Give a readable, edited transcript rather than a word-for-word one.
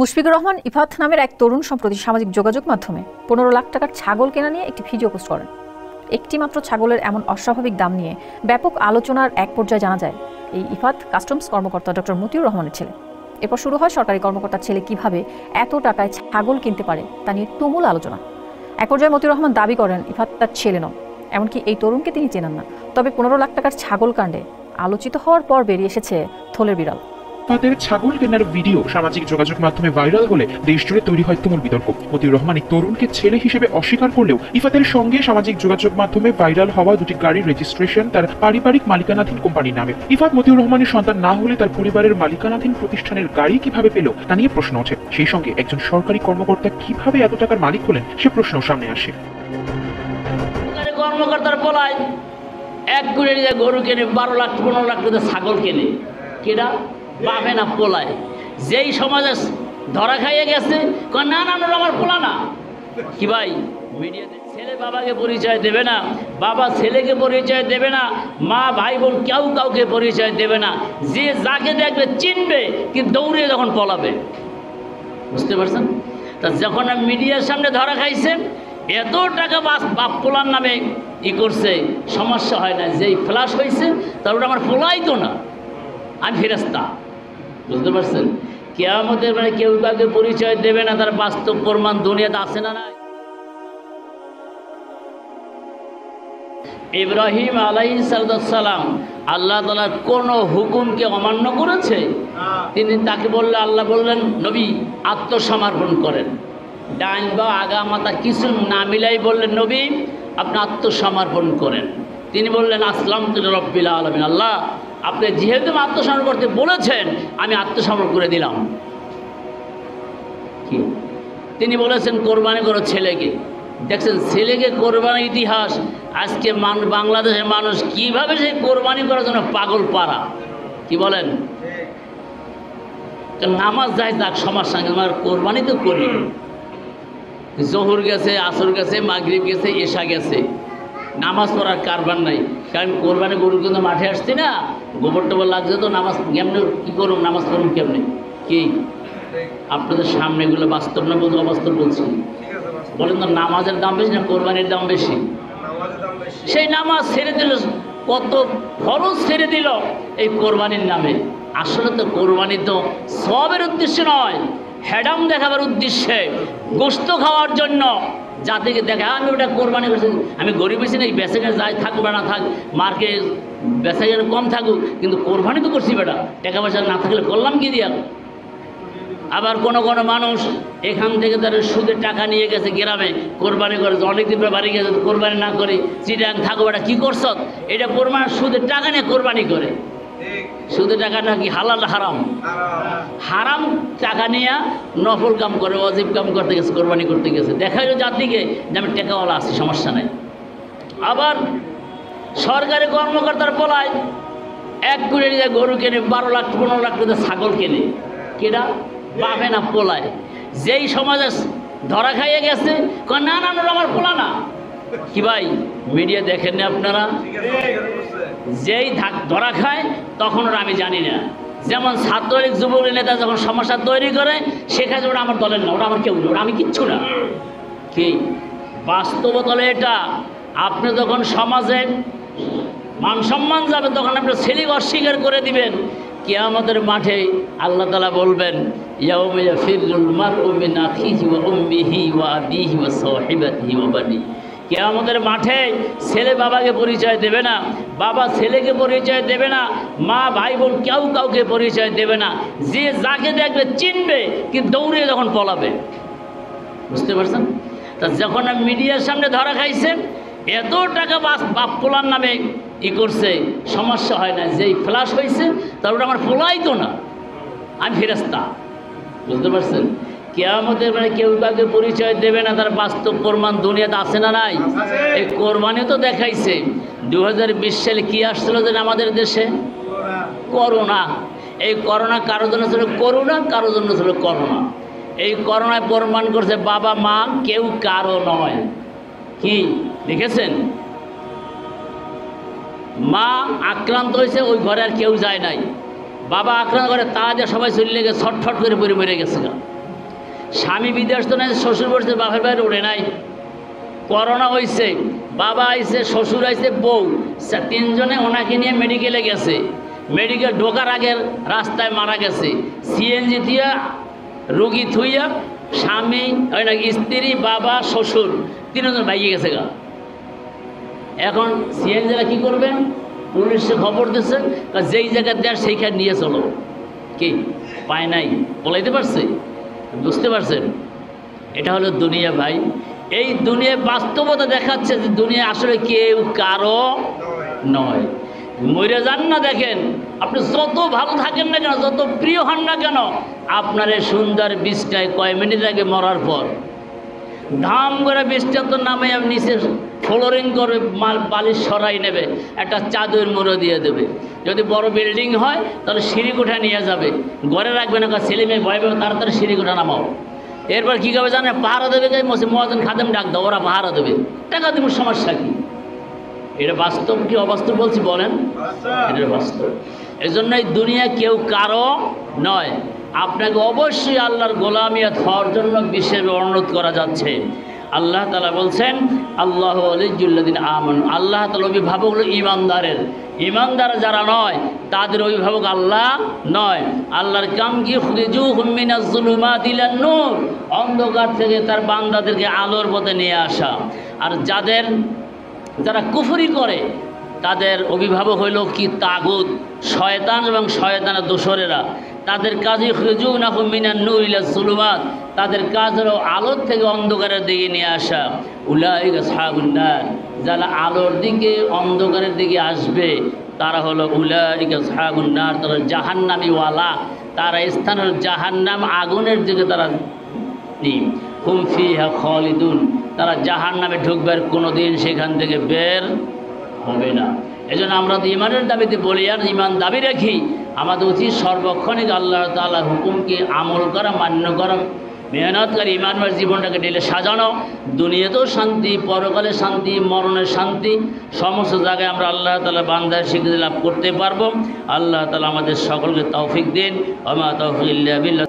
মুশফিকুর রহমান ইফাত নামের এক তরুণ সম্প্রতি সামাজিক যোগাযোগ মাধ্যমে 15 লাখ টাকার ছাগল কেনা নিয়ে একটি ভিডিও পোস্ট করেন। একটি মাত্র ছাগলের এমন অস্বাভাবিক দাম নিয়ে ব্যাপক আলোচনার এক পর্যায়ে জানা যায় এই ইফাত কাস্টমস কর্মকর্তা ডক্টর মতিউর রহমানের ছেলে। এরপর শুরু হয় সরকারি কর্মকর্তার ছেলে কিভাবে এত টাকায় ছাগল কিনতে পারে তা নিয়ে তুমুল আলোচনা। এক পর্যায়ে মতিউর রহমান দাবি করেন ইফাত তার ছেলে নন, এমনকি এই তরুণকে তিনি চেনেন না। তবে 15 লাখ টাকার ছাগল কাণ্ডে আলোচিত হওয়ার পর বেরিয়ে এসেছে থলের বিড়াল। ইফাতের ছাগল কেনার ভিডিও সামাজিক যোগাযোগ মাধ্যমে ভাইরাল হলে দেশ জুড়ে তৈরি হয় তুমুল বিতর্ক। মতিউর রহমান এই তরুণকে ছেলে হিসেবে অস্বীকার করলেও ইফাতের সঙ্গে সামাজিক যোগাযোগ মাধ্যমে ভাইরাল হওয়া দুটি গাড়ির রেজিস্ট্রেশন তার পারিবারিক মালিকানাধীন কোম্পানির নামে। ইফাত মতিউর রহমানের সন্তান না হলে তার পরিবারের মালিকানাধীন প্রতিষ্ঠানের গাড়ি কিভাবে পেল তা নিয়ে প্রশ্ন ওঠে। সেই সঙ্গে একজন সরকারি কর্মকর্তা কিভাবে এত টাকার মালিক হলেন সে প্রশ্নও সামনে আসে। কর্মকর্তার বলায় 1 কোটি টাকা গরু কেনে, 12 লাখ 15 লাখ টাকা ছাগল কেনে, কেনা পাবে না পোলায়। যেই সমাজে ধরা খাইয়ে গেছে না না আমার পোলা না। কি ভাই, মিডিয়াতে ছেলে বাবাকে পরিচয় দেবে না, বাবা ছেলেকে পরিচয় দেবে না, মা ভাই বোন কেউ কাউকে পরিচয় দেবে না। যে যাকে দেখবে চিনবে কিন্তু দৌড়িয়ে যখন পলাবে। বুঝতে পারছেন? তা যখন মিডিয়ার সামনে ধরা খাইছে এত টাকা বাপ পোলার নামে করছে, সমস্যা হয় না। যেই ফ্লাশ হয়েছে তারপরে আমার পোলাই তো না, আমি ফেরেশতা। বুঝতে পারছেন? কিয়ামতের মানে কেউ কাউকে পরিচয় দেবে না, তার বাস্তব প্রমাণ দুনিয়াতে আছে না নাই? ইব্রাহিম আলাইহিস সালাম আল্লাহ তাআলার কোন হুকুমকে অমান্য করেছে? তিনি তাকে বললে আল্লাহ বললেন নবী আত্মসমর্পণ করেন। ডাইন বা আগা মাথা কিছু না মিলাই বললেন নবী আপনি আত্মসমর্পণ করেন। তিনি বললেন আসলামতু লিরাব্বিল আলামিন, আল্লাহ আপনি যেহেতু আত্মসমর্পণ করতে বলেছেন আমি আত্মসমর্পণ করে দিলাম। কি তিনি বলেছেন কোরবানি করো ছেলেকে। দেখছেন ছেলেকে কোরবানির ইতিহাস। আজকে বাংলাদেশের মানুষ কিভাবে সেই কোরবানি করার জন্য পাগল পারা। কি বলেন? নামাজ যায় যাক সমস্যা নেই, আমার কোরবানি তো করি। জোহর গেছে, আসর গেছে, মাগরিব গেছে, এশা গেছে, নামাজ পড়ার কারবার নাই। কারণ কোরবানি গরু কিন্তু মাঠে আসছি না, গোবর টোবর লাগছে তো নামাজ কেমনে কী করুন, নামাজ পড়ুন কেমনে? কি আপনাদের সামনে এগুলো বাস্তব না বলতে অবাস্তব বলছি? বলেন তো নামাজের দাম বেশি না কোরবানির দাম বেশি? সেই নামাজ ছেড়ে দিল, কত ফরজ ছেড়ে দিল এই কোরবানির নামে। আসলে তো কোরবানি তো সবের উদ্দেশ্যে নয়, হ্যাডাম দেখাবার উদ্দেশ্যে, গোস্ত খাওয়ার জন্য। জাতিকে দেখে আমি ওটা কোরবানি করছি, আমি গরিব বেশি নেই, বেচাকেনা যাই থাকুক বা না থাক, মার্কেট বেচাকেনা কম থাকুক, কিন্তু কোরবানি তো করছি বেটা। টাকা পয়সা না থাকলে করলাম কি দিয়া? আবার কোনো কোনো মানুষ এখান থেকে তার সুদের টাকা নিয়ে গেছে গ্রামে, কোরবানি করে অনেকদিন পরে বাড়ি গেছে, কোরবানি না করে চিটাং থাকো বেটা কী করছ? এটা কোরবানি সুদের টাকা নিয়ে কোরবানি করে। সুদের টাকা নাকি হালাল হারাম? হারাম টাকা নিয়ে নফল কাম করে, ওয়াজিব কাম করতে গেছে, কোরবানি করতে গেছে। দেখাইল জাতিকে যে আমি টাকাওয়ালা আছি, সমস্যা নাই। আবার সরকারি কর্মকর্তার বলায় 1 কোটি টাকা গরু কেনে, 12 লাখ 15 লাখ টাকা ছাগল কেনে, কেনা পাবে না পোলায়। যেই সমাজে ধরা খাইয়ে গেছে না না আমার পোলা না। কি ভাই, মিডিয়া দেখেন না আপনারা? যেই ধরা খায় তখন ওরা আমি জানি না। যেমন ছাত্রলীগ যুবলীগ নেতা যখন সমস্যা তৈরি করে সেখানে ওরা আমার দলের না, ওরা আমার কেউ না, ওরা আমি কিচ্ছু না। কি বাস্তবতা এটা? আপনি যখন সমাজে মান সম্মান যাবে তখন আপনি ছেলেকে অস্বীকার করে দিবেন। কিয়ামতের মাঠে আল্লাহ তাআলা বলবেন ইয়াউমা ইয়াফিরুল মারউ মিন আখিহি ওয়া উম্মিহি ওয়া আবিহি ওয়া সাহিবাতিহি ওয়া বানিহি। কিয়ামতের মাঠে ছেলে বাবাকে পরিচয় দেবে না, বাবা ছেলেকে পরিচয় দেবে না, মা ভাই বোন কেউ কাউকে পরিচয় দেবে না। যে যাকে দেখবে চিনবে কিন্তু দৌড়িয়ে যখন পলাবে। বুঝতে পারছেন? তা যখন মিডিয়ার সামনে ধরা খাইছে এত টাকা বাপ পোলার নামে করছে, সমস্যা হয় না। যেই ফ্লাশ হয়েছে তারপরে আমার পোলাই তো না, আমি ফেরেশতা। বুঝতে পারছেন? কিয়ামতের মানে কেউ কাউকে পরিচয় দেবে না, তার বাস্তব প্রমাণ দুনিয়াতে আছে না নাই? এই কোরবানি তো দেখাইছে। 2020 সালে কি আসছিল যে আমাদের দেশে? করোনা। এই করোনা কারোর জন্য ছিল করোনা, কারোর জন্য ছিল করোনা। এই করোনায় প্রমাণ করছে বাবা মা কেউ কারো নয়। কি দেখেছেন? মা আক্রান্ত হয়েছে, ওই ঘরে আর কেউ যায় নাই। বাবা আক্রান্ত করে তা যে সবাই চলে গেছে, ছটফট করে পড়ে মরে গেছে। স্বামী বিদেশ তো নাই, শ্বশুর বসে বাপের বাইরে ওঠে নাই। করোনা হয়েছে, বাবা আইছে, শ্বশুর আইছে, বউ, তিনজনে ওনাকে নিয়ে মেডিকেলে গেছে। মেডিকেল ঢোকার আগের রাস্তায় মারা গেছে। সিএনজি দিয়া রোগী থুইয়া স্বামী, স্ত্রী, বাবা, শ্বশুর তিনজন বাইকে গেছে গা। এখন সিএনজিরা কী করবেন? পুলিশে খবর দিচ্ছে, যেই জায়গায় দেয় সেইখানে নিয়ে চলো। কি পায় নাই, বলাইতে পারছে? বুঝতে পারছেন? এটা হলো দুনিয়া ভাই। এই দুনিয়ায় বাস্তবতা দেখাচ্ছে যে দুনিয়া আসলে কেউ কারো নয়। মরে যান না, দেখেন আপনি যত ভালো থাকেন না কেন, যত প্রিয় হন না কেন, আপনার এই সুন্দর বীজটায় কয় মিনিট আগে মরার পর ধাম করে বীজটা তো নামে নিচে ফ্লোরিং করে বালিশ সরাই নেবে, একটা চাদর মুড়ো দিয়ে দেবে। যদি বড় বিল্ডিং হয় তাহলে সিঁড়ি কোঠা নিয়ে যাবে, ঘরে রাখবে না, ছেলে মেয়ে ভয় পাবে, তাড়াতাড়ি সিঁড়ি কোঠা নামাও। এরপর কী করবে জানে? পাহারা দেবে, মহাজন খাদেম ডাক দাও, ওরা পাহারা দেবে, টাকা দেবো, সমস্যা কী? এটা বাস্তব কি অবাস্তব বলছি বলেন? এটা বাস্তব। এই জন্যই দুনিয়া কেউ কারো নয়। আপনাকে অবশ্যই আল্লাহর গোলামিয়াত হওয়ার জন্য বিশেষ অনুরোধ করা যাচ্ছে। আল্লাহ তাআলা বলছেন, আল্লাহ ওয়ালিয়্যুল্লাযিন আমানু, আল্লাহ তাআলা অভিভাবক হলো ইমানদারের। ইমানদার যারা নয় তাদের অভিভাবক আল্লাহ নয়। আল্লাহর কাম কি? খুরিজুহুম মিনাজ যুলুমাতি ইলান নূর, অন্ধকার থেকে তার বান্দাদেরকে আলোর পথে নিয়ে আসা। আর যারা কুফরি করে তাদের অভিভাবক হইল কি? তাগুত, শয়তান এবং শয়তানের দোসরেরা। তাদের কাজই খুরিজুনাহুম মিনান নূর ইলা যুলুমাত, তাদের কাজ হলো আলোর থেকে অন্ধকারের দিকে নিয়ে আসা। উলাইকা আসহাবুন নার, যারা আলোর দিকে অন্ধকারের দিকে আসবে তারা হলো উলাইকা আসহাবুন নার, তারা জাহান্নামী ওয়ালা, তারা স্থান হলো জাহান্নাম, আগুনের দিকে তারা হুম ফিহা খালিদুন, তারা জাহান্নামে ঢুকবে, আর কোনো দিন সেখান থেকে বের হবে না। এই জন্য আমরা তো ইমানের দাবিতে বলি আর ইমান দাবি রাখি, আমাদের উচিত সর্বক্ষণিক আল্লাহ তাআলার হুকুমকে আমল করা, মান্য করা, মেহনত করে ইমানের জীবনটাকে ঢেলে সাজানো। দুনিয়াতেও শান্তি, পরকালে শান্তি, মরণের শান্তি, সমস্ত জায়গায় আমরা আল্লাহ তাআলা বান্দার স্বীকৃতি লাভ করতে পারবো। আল্লাহ তাআলা আমাদের সকলকে তৌফিক দিন। ওয়া মা তাওফীক ইল্লা বিল্লাহ।